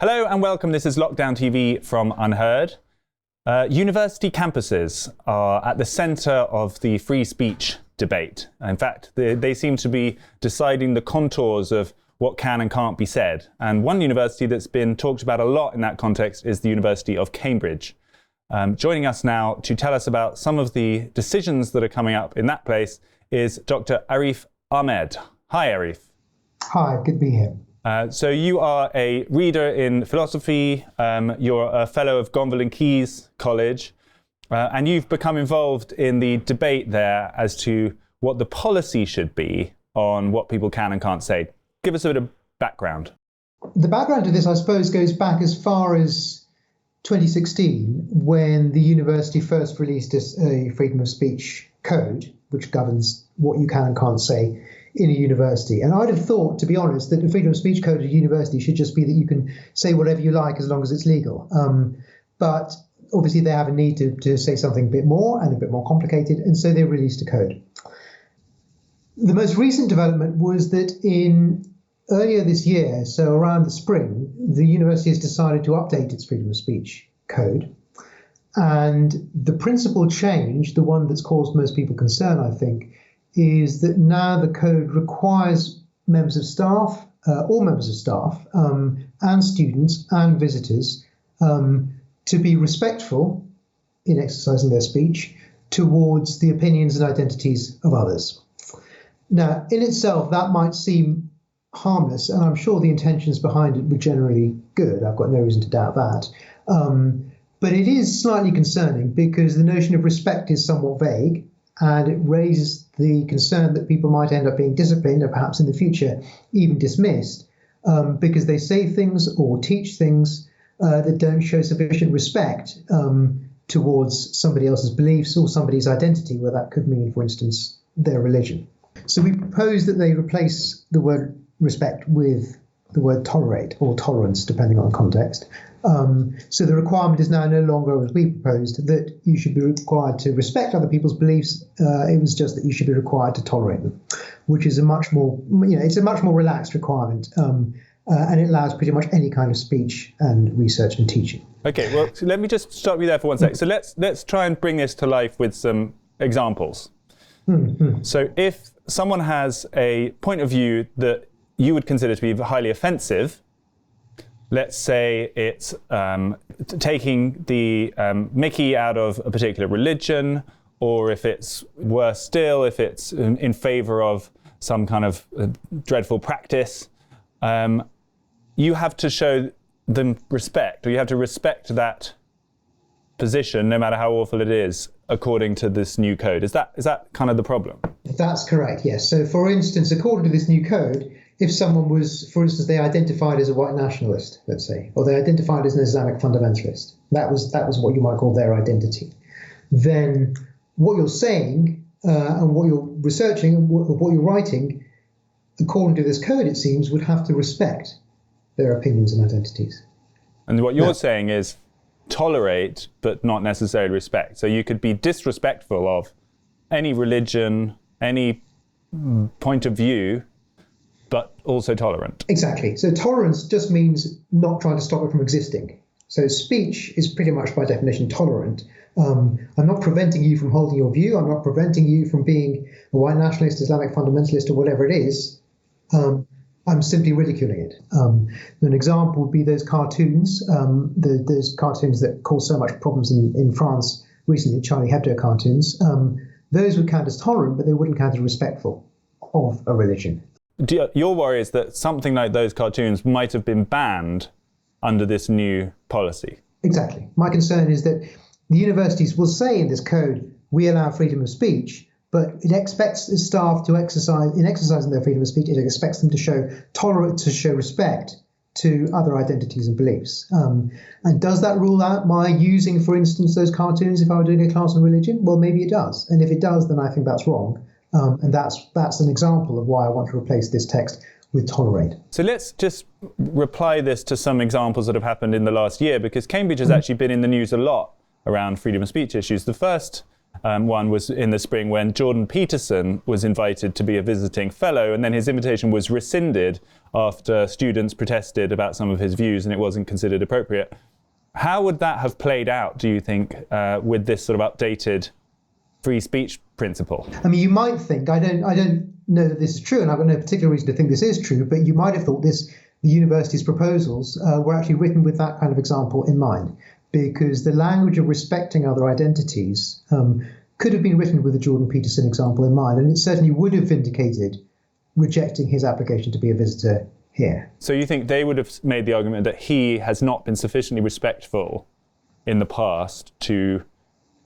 Hello and welcome. This is Lockdown TV from UnHerd. University campuses are at the centre of the free speech debate. In fact, they seem to be deciding the contours of what can and can't be said. And one university that's been talked about a lot in that context is the University of Cambridge. Joining us now to tell us about some of the decisions that are coming up in that place is Dr. Arif Ahmed. Hi, Arif. Hi, good to be here. So you are a reader in philosophy, you're a fellow of Gonville and Caius College, and you've become involved in the debate there as to what the policy should be on what people can and can't say. Give us a bit of background. The background to this, I suppose, goes back as far as 2016, when the university first released a freedom of speech code, which governs what you can and can't say in a university. And I'd have thought, to be honest, that the freedom of speech code at a university should just be that you can say whatever you like as long as it's legal. But obviously they have a need to say something a bit more and a bit more complicated, and so they released a code. The most recent development was that earlier this year, so around the spring, the university has decided to update its freedom of speech code. And the principal change, the one that's caused most people concern, I think, is that now the code requires members of staff, all members of staff, and students and visitors to be respectful in exercising their speech towards the opinions and identities of others. Now, in itself, that might seem harmless, and I'm sure the intentions behind it were generally good. I've got no reason to doubt that. But it is slightly concerning because the notion of respect is somewhat vague, and it raises the concern that people might end up being disciplined, or perhaps in the future even dismissed, because they say things or teach things that don't show sufficient respect towards somebody else's beliefs or somebody's identity, where that could mean, for instance, their religion. So we propose that they replace the word respect with the word tolerate or tolerance, depending on context. So the requirement is now no longer, as we proposed, that you should be required to respect other people's beliefs. It was just that you should be required to tolerate them, which is a much more, it's a much more relaxed requirement, and it allows pretty much any kind of speech and research and teaching. Okay, well, so let me just stop you there for one sec. So let's try and bring this to life with some examples. So if someone has a point of view that you would consider to be highly offensive, let's say it's taking the mickey out of a particular religion, or if it's worse still, if it's in favour of some kind of dreadful practice, you have to show them respect, or you have to respect that position, no matter how awful it is, according to this new code. Is that kind of the problem? That's correct, yes. So for instance, according to this new code, if someone was, for instance, they identified as a white nationalist, let's say, or they identified as an Islamic fundamentalist, that was what you might call their identity, then what you're saying and what you're researching and what you're writing, according to this code, it seems, would have to respect their opinions and identities. And what you're saying is tolerate, but not necessarily respect. So you could be disrespectful of any religion, any point of view, but also tolerant. Exactly. So tolerance just means not trying to stop it from existing. So speech is pretty much by definition tolerant. I'm not preventing you from holding your view. I'm not preventing you from being a white nationalist, Islamic fundamentalist, or whatever it is. I'm simply ridiculing it. An example would be those cartoons, those cartoons that caused so much problems in France recently, Charlie Hebdo cartoons. Those would count as tolerant, but they wouldn't count as respectful of a religion. Your worry is that something like those cartoons might have been banned under this new policy. Exactly. My concern is that the universities will say in this code, we allow freedom of speech, but it expects its staff to exercising their freedom of speech, it expects them to show tolerance, to show respect to other identities and beliefs. And does that rule out my using, for instance, those cartoons if I were doing a class on religion? Well, maybe it does. And if it does, then I think that's wrong. And that's an example of why I want to replace this text with tolerate. So let's just reply this to some examples that have happened in the last year, because Cambridge has actually been in the news a lot around freedom of speech issues. The first one was in the spring when Jordan Peterson was invited to be a visiting fellow, and then his invitation was rescinded after students protested about some of his views and it wasn't considered appropriate. How would that have played out, do you think, with this sort of updated free speech principle? I mean, you might think, I don't know that this is true, and I've got no particular reason to think this is true, but you might have thought the university's proposals were actually written with that kind of example in mind, because the language of respecting other identities could have been written with the Jordan Peterson example in mind, and it certainly would have vindicated rejecting his application to be a visitor here. So you think they would have made the argument that he has not been sufficiently respectful in the past to,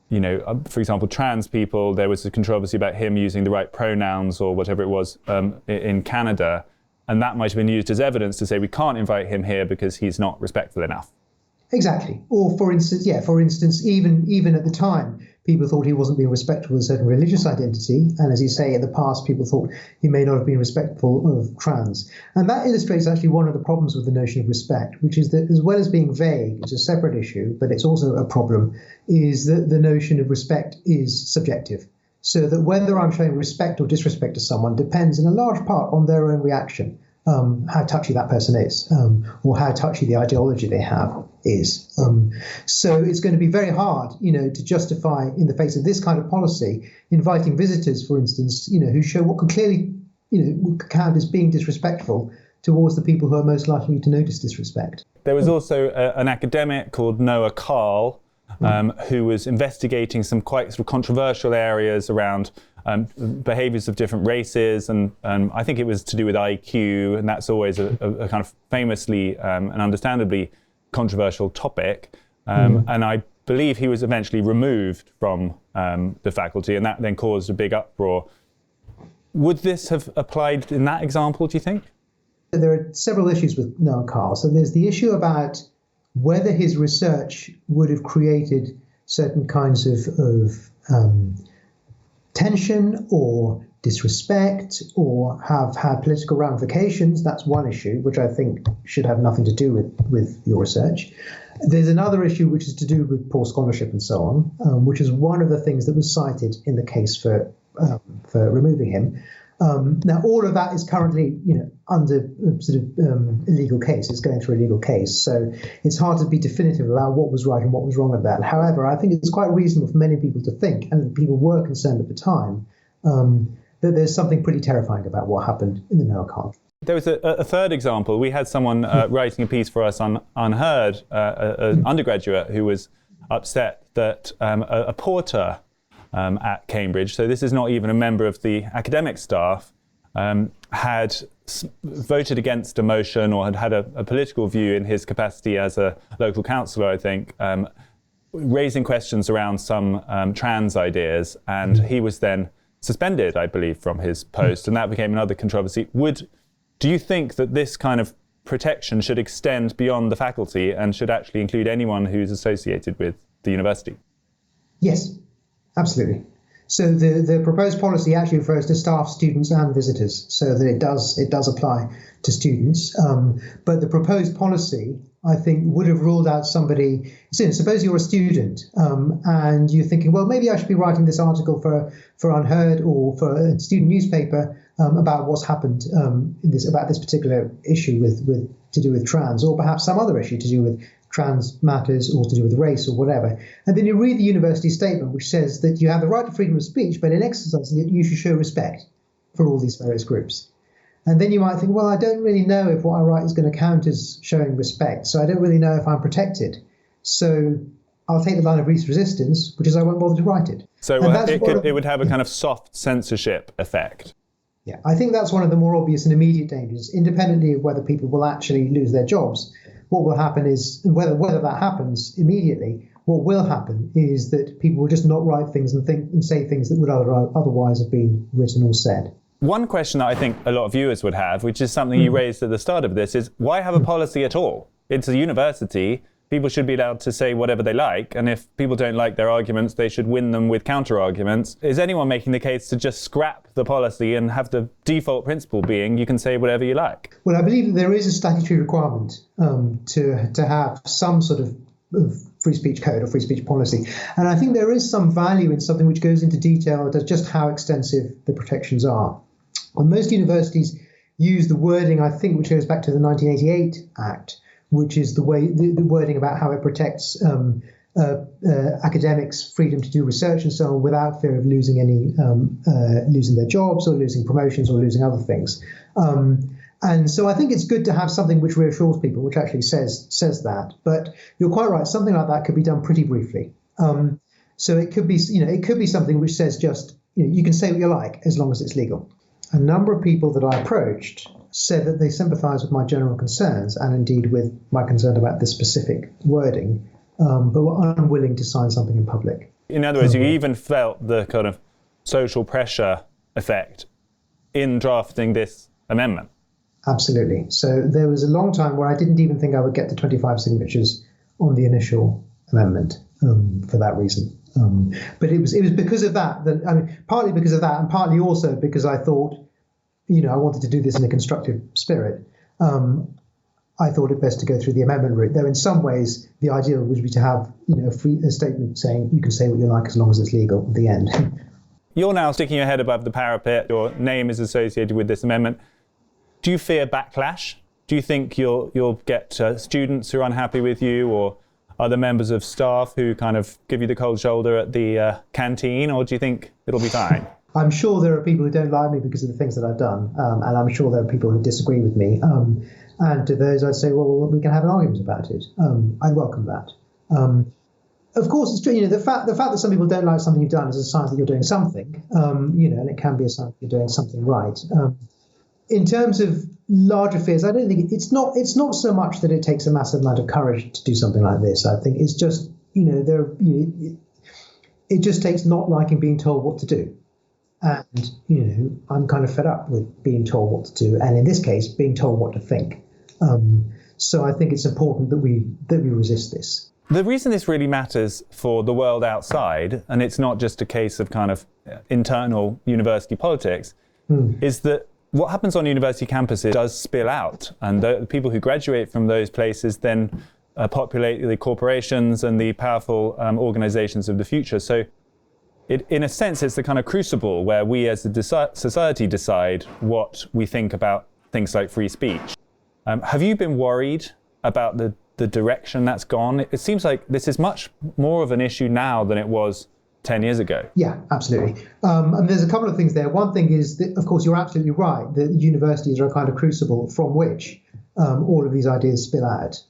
for example, trans people? There was a controversy about him using the right pronouns or whatever it was in Canada, and that might have been used as evidence to say we can't invite him here because he's not respectful enough. Exactly. Or for instance, even at the time, people thought he wasn't being respectful of a certain religious identity. And as you say, in the past, people thought he may not have been respectful of trans. And that illustrates actually one of the problems with the notion of respect, which is that as well as being vague, it's a separate issue, but it's also a problem, is that the notion of respect is subjective. So that whether I'm showing respect or disrespect to someone depends in a large part on their own reaction. How touchy that person is, or how touchy the ideology they have is. So it's going to be very hard, to justify in the face of this kind of policy, inviting visitors, for instance, who show what could clearly, count as being disrespectful towards the people who are most likely to notice disrespect. There was also an academic called Noah Carl, who was investigating some quite sort of controversial areas around behaviours of different races, and I think it was to do with IQ, and that's always a kind of famously and understandably controversial topic. And I believe he was eventually removed from the faculty, and that then caused a big uproar. Would this have applied in that example, do you think? There are several issues with Noah Carl. So there's the issue about whether his research would have created certain kinds of tension or disrespect or have had political ramifications. That's one issue, which I think should have nothing to do with your research. There's another issue which is to do with poor scholarship and so on, which is one of the things that was cited in the case for removing him. Now, all of that is currently, under sort of a legal case. It's going through a legal case. So it's hard to be definitive about what was right and what was wrong with that. However, I think it's quite reasonable for many people to think, and people were concerned at the time, that there's something pretty terrifying about what happened in the Noah Carl. There was a third example. We had someone writing a piece for us on UnHerd, an undergraduate who was upset that a porter at Cambridge, so this is not even a member of the academic staff, had voted against a motion or had a political view in his capacity as a local councillor, I think, raising questions around some trans ideas, and he was then suspended, I believe, from his post, and that became another controversy. Do you think that this kind of protection should extend beyond the faculty and should actually include anyone who's associated with the university? Yes. Absolutely. So the proposed policy actually refers to staff, students, and visitors, so that it does apply to students. But the proposed policy, I think, would have ruled out somebody. So suppose you're a student and you're thinking, well, maybe I should be writing this article for UnHerd or for a student newspaper about what's happened about this particular issue with to do with trans, or perhaps some other issue to do with trans matters or to do with race or whatever. And then you read the university statement, which says that you have the right to freedom of speech, but in exercising it, you should show respect for all these various groups. And then you might think, well, I don't really know if what I write is going to count as showing respect, so I don't really know if I'm protected. So I'll take the line of least resistance, which is I won't bother to write it. So it would have a kind of soft censorship effect. Yeah, I think that's one of the more obvious and immediate dangers, independently of whether people will actually lose their jobs. What will happen is, whether that happens immediately, what will happen is that people will just not write things and think and say things that would otherwise have been written or said. One question that I think a lot of viewers would have, which is something you raised at the start of this, is why have a policy at all? It's a university. People should be allowed to say whatever they like, and if people don't like their arguments, they should win them with counter-arguments. Is anyone making the case to just scrap the policy and have the default principle being you can say whatever you like? Well, I believe that there is a statutory requirement to have some sort of free speech code or free speech policy. And I think there is some value in something which goes into detail as just how extensive the protections are. And most universities use the wording, I think, which goes back to the 1988 Act, which is the wording about how it protects academics' freedom to do research and so on without fear of losing losing their jobs or losing promotions or losing other things. And so I think it's good to have something which reassures people, which actually says that. But you're quite right. Something like that could be done pretty briefly. So it could be, it could be something which says just, you can say what you like as long as it's legal. A number of people that I approached said that they sympathise with my general concerns and indeed with my concern about this specific wording, but were unwilling to sign something in public. In other words, you even felt the kind of social pressure effect in drafting this amendment. Absolutely. So there was a long time where I didn't even think I would get to 25 signatures on the initial amendment for that reason. But it was because of that, partly because of that, and partly also because I thought, I wanted to do this in a constructive spirit. I thought it best to go through the amendment route. Though in some ways, the ideal would be to have, a statement saying you can say what you like as long as it's legal at the end. You're now sticking your head above the parapet. Your name is associated with this amendment. Do you fear backlash? Do you think you'll get students who are unhappy with you, or other members of staff who kind of give you the cold shoulder at the canteen, or do you think it'll be fine? I'm sure there are people who don't like me because of the things that I've done, and I'm sure there are people who disagree with me. And to those, I'd say, well, we can have an argument about it. I'd welcome that. Of course, it's true. The fact that some people don't like something you've done is a sign that you're doing something. And it can be a sign that you're doing something right. In terms of larger fears, I don't think it's not so much that it takes a massive amount of courage to do something like this. I think it's just it just takes not liking being told what to do, and I'm kind of fed up with being told what to do, and in this case, being told what to think. So I think it's important that we resist this. The reason this really matters for the world outside, and it's not just a case of kind of internal university politics, is that what happens on university campuses does spill out, and the people who graduate from those places then populate the corporations and the powerful organizations of the future. So in a sense, it's the kind of crucible where we as a society decide what we think about things like free speech. Have you been worried about the direction that's gone? It seems like this is much more of an issue now than it was 10 years ago. Yeah, absolutely. And there's a couple of things there. One thing is that, of course, you're absolutely right. The universities are a kind of crucible from which all of these ideas spill out.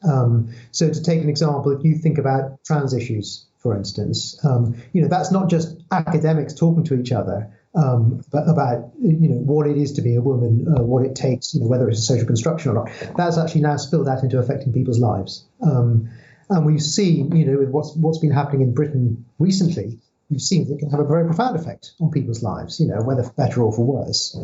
So to take an example, if you think about trans issues, for instance, that's not just academics talking to each other but about what it is to be a woman, what it takes, whether it's a social construction or not. That's actually now spilled out into affecting people's lives. And we've seen, with what's been happening in Britain recently, we've seen that it can have a very profound effect on people's lives, whether for better or for worse.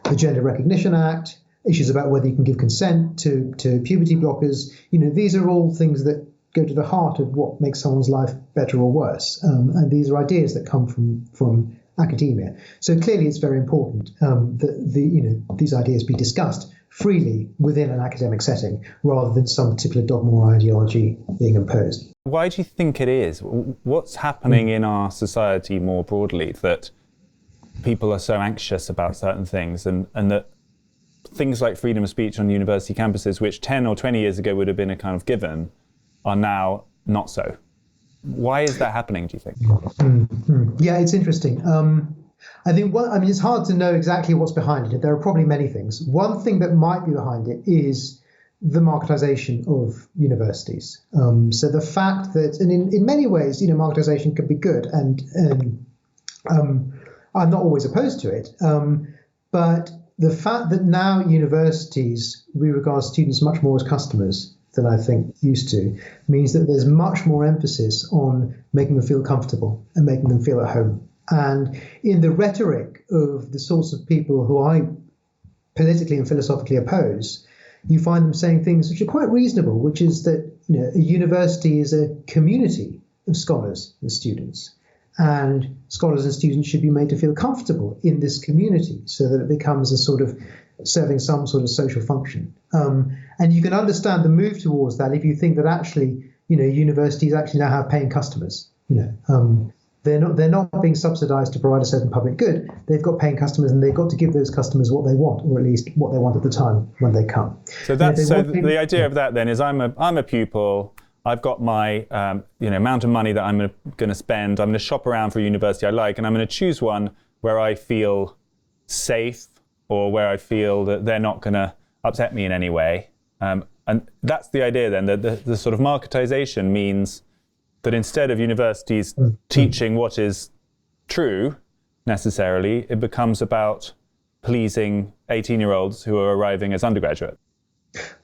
The Gender Recognition Act, issues about whether you can give consent to puberty blockers, these are all things that go to the heart of what makes someone's life better or worse. And these are ideas that come from academia. So clearly it's very important that these ideas be discussed freely within an academic setting rather than some particular dogma or ideology being imposed. Why do you think it is? What's happening in our society more broadly that people are so anxious about certain things, and that things like freedom of speech on university campuses, which 10 or 20 years ago would have been a kind of given, are now not so? Why is that happening, do you think? Yeah, it's interesting. I think it's hard to know exactly what's behind it. There are probably many things. One thing that might be behind it is the marketization of universities. So the fact that, and in many ways, marketization can be good, and I'm not always opposed to it. But the fact that now universities, we regard students much more as customers than I think used to, means that there's much more emphasis on making them feel comfortable and making them feel at home. And in the rhetoric of the sorts of people who I politically and philosophically oppose, you find them saying things which are quite reasonable, which is that a university is a community of scholars and students, and scholars and students should be made to feel comfortable in this community so that it becomes a sort of serving some sort of social function. And you can understand the move towards that if you think that actually universities actually now have paying customers. They're not being subsidised to provide a certain public good. They've got paying customers, and they've got to give those customers what they want, or at least what they want at the time when they come. So the idea of that then is I'm a pupil. I've got my amount of money that I'm going to spend. I'm going to shop around for a university I like, and I'm going to choose one where I feel safe, or where I feel that they're not going to upset me in any way. And that's the idea then, that the sort of marketization means that instead of universities teaching what is true necessarily, it becomes about pleasing 18-year-olds who are arriving as undergraduate.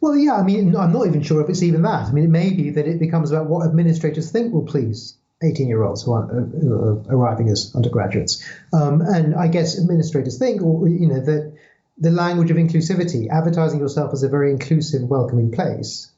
Well, yeah, I mean, I'm not even sure if it's even that. I mean, it may be that it becomes about what administrators think will please 18-year-olds who are arriving as undergraduates. And I guess administrators think, that the language of inclusivity, advertising yourself as a very inclusive, welcoming place,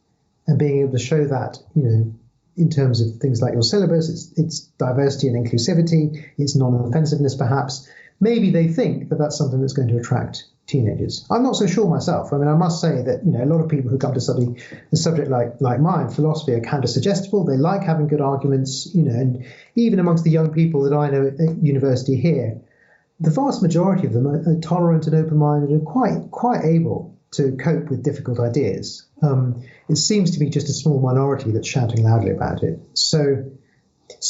and being able to show that, in terms of things like your syllabus, it's diversity and inclusivity, it's non-offensiveness perhaps. Maybe they think that that's something that's going to attract teenagers. I'm not so sure myself. I mean, I must say that, a lot of people who come to study a subject like mine, philosophy, are counter-suggestible. They like having good arguments, and even amongst the young people that I know at university here, the vast majority of them are tolerant and open-minded and quite able to cope with difficult ideas. It seems to be just a small minority that's shouting loudly about it. So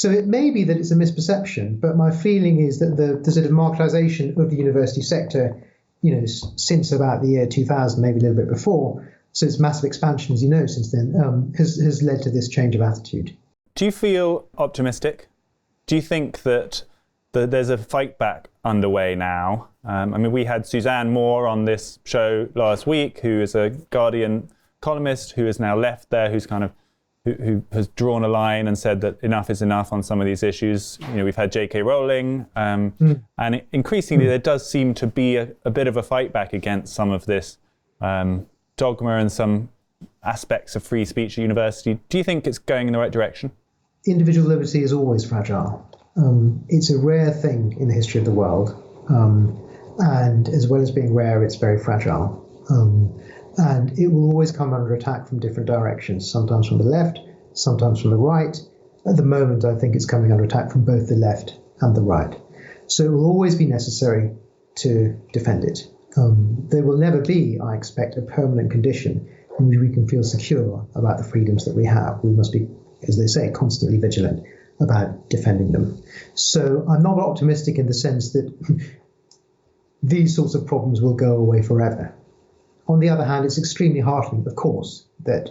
it may be that it's a misperception, but my feeling is that the sort of marketization of the university sector, since about the year 2000, maybe a little bit before, so it's massive expansion, as since then, has led to this change of attitude. Do you feel optimistic? Do you think that there's a fight back underway now? We had Suzanne Moore on this show last week, who is a Guardian columnist who has now left there, who has drawn a line and said that enough is enough on some of these issues. We've had J.K. Rowling, and increasingly there does seem to be a bit of a fight back against some of this dogma and some aspects of free speech at university. Do you think it's going in the right direction? Individual liberty is always fragile. It's a rare thing in the history of the world, and as well as being rare, it's very fragile. And it will always come under attack from different directions, sometimes from the left, sometimes from the right. At the moment, I think it's coming under attack from both the left and the right. So it will always be necessary to defend it. There will never be, I expect, a permanent condition in which we can feel secure about the freedoms that we have. We must be, as they say, constantly vigilant about defending them. So I'm not optimistic in the sense that these sorts of problems will go away forever. On the other hand, it's extremely heartening, of course, that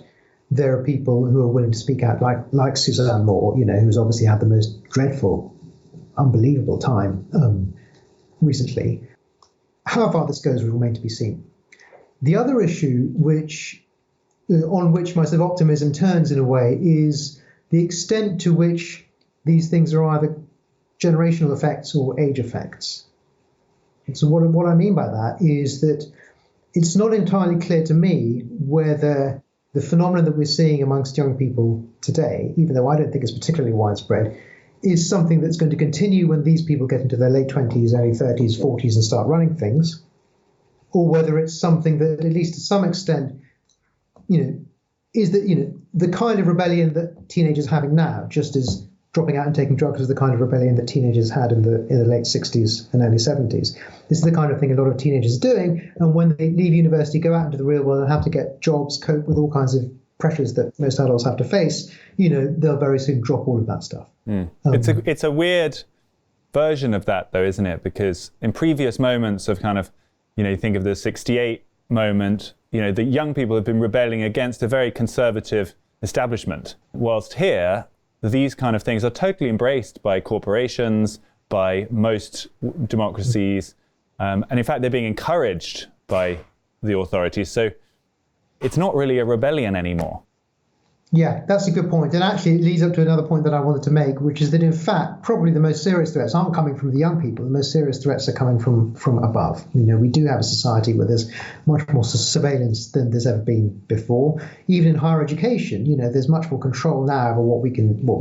there are people who are willing to speak out, like Suzanne Moore, who's obviously had the most dreadful, unbelievable time recently. How far this goes will remain to be seen. The other issue, on which my sort of optimism turns in a way, is the extent to which these things are either generational effects or age effects. And so what I mean by that is that it's not entirely clear to me whether the phenomenon that we're seeing amongst young people today, even though I don't think it's particularly widespread, is something that's going to continue when these people get into their late 20s, early 30s, 40s and start running things, or whether it's something that, at least to some extent, is that, the kind of rebellion that teenagers are having now, just as dropping out and taking drugs was the kind of rebellion that teenagers had in the late 60s and early 70s. This is the kind of thing a lot of teenagers are doing, and when they leave university, go out into the real world and have to get jobs, cope with all kinds of pressures that most adults have to face, they'll very soon drop all of that stuff. It's a weird version of that, though, isn't it? Because in previous moments of you think of the 68 moment, the young people have been rebelling against a very conservative establishment, whilst here, these kind of things are totally embraced by corporations, by most democracies, and in fact, they're being encouraged by the authorities. So it's not really a rebellion anymore. Yeah, that's a good point. And actually, it leads up to another point that I wanted to make, which is that, in fact, probably the most serious threats aren't coming from the young people. The most serious threats are coming from above. We do have a society where there's much more surveillance than there's ever been before. Even in higher education, there's much more control now over what we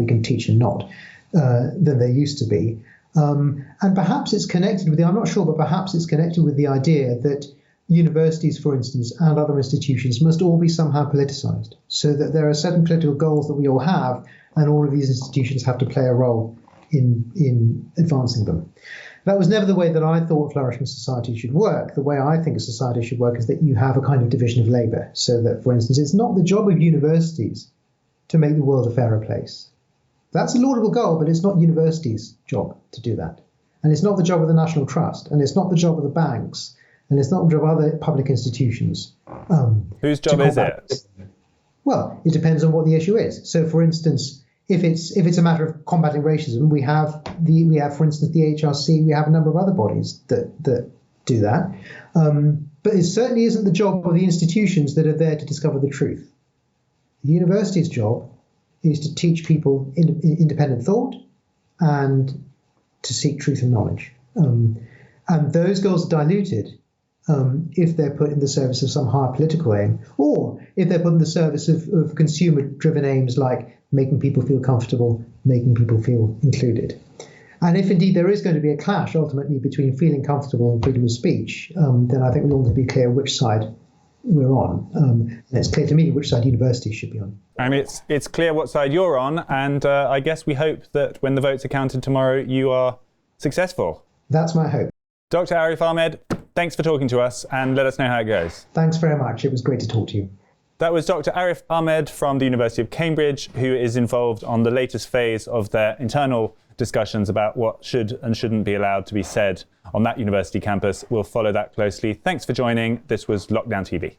can teach and not than there used to be. And perhaps it's connected with I'm not sure, but perhaps it's connected with the idea that universities, for instance, and other institutions must all be somehow politicized, so that there are certain political goals that we all have, and all of these institutions have to play a role in advancing them. That was never the way that I thought flourishing society should work. The way I think a society should work is that you have a kind of division of labour, so that, for instance, it's not the job of universities to make the world a fairer place. That's a laudable goal, but it's not universities' job to do that. And it's not the job of the National Trust, and it's not the job of the banks, and it's not the job of other public institutions. Whose job is it? Well, it depends on what the issue is. So, for instance, if it's a matter of combating racism, we have, for instance, the HRC. We have a number of other bodies that do that. But it certainly isn't the job of the institutions that are there to discover the truth. The university's job is to teach people independent thought and to seek truth and knowledge. And those goals are diluted if they're put in the service of some higher political aim, or if they're put in the service of consumer-driven aims like making people feel comfortable, making people feel included. And if indeed there is going to be a clash ultimately between feeling comfortable and freedom of speech, then I think we all need to be clear which side we're on. And it's clear to me which side universities should be on. And it's clear what side you're on, and I guess we hope that when the votes are counted tomorrow, you are successful. That's my hope. Dr. Arif Ahmed, thanks for talking to us, and let us know how it goes. Thanks very much. It was great to talk to you. That was Dr. Arif Ahmed from the University of Cambridge, who is involved on the latest phase of their internal discussions about what should and shouldn't be allowed to be said on that university campus. We'll follow that closely. Thanks for joining. This was Lockdown TV.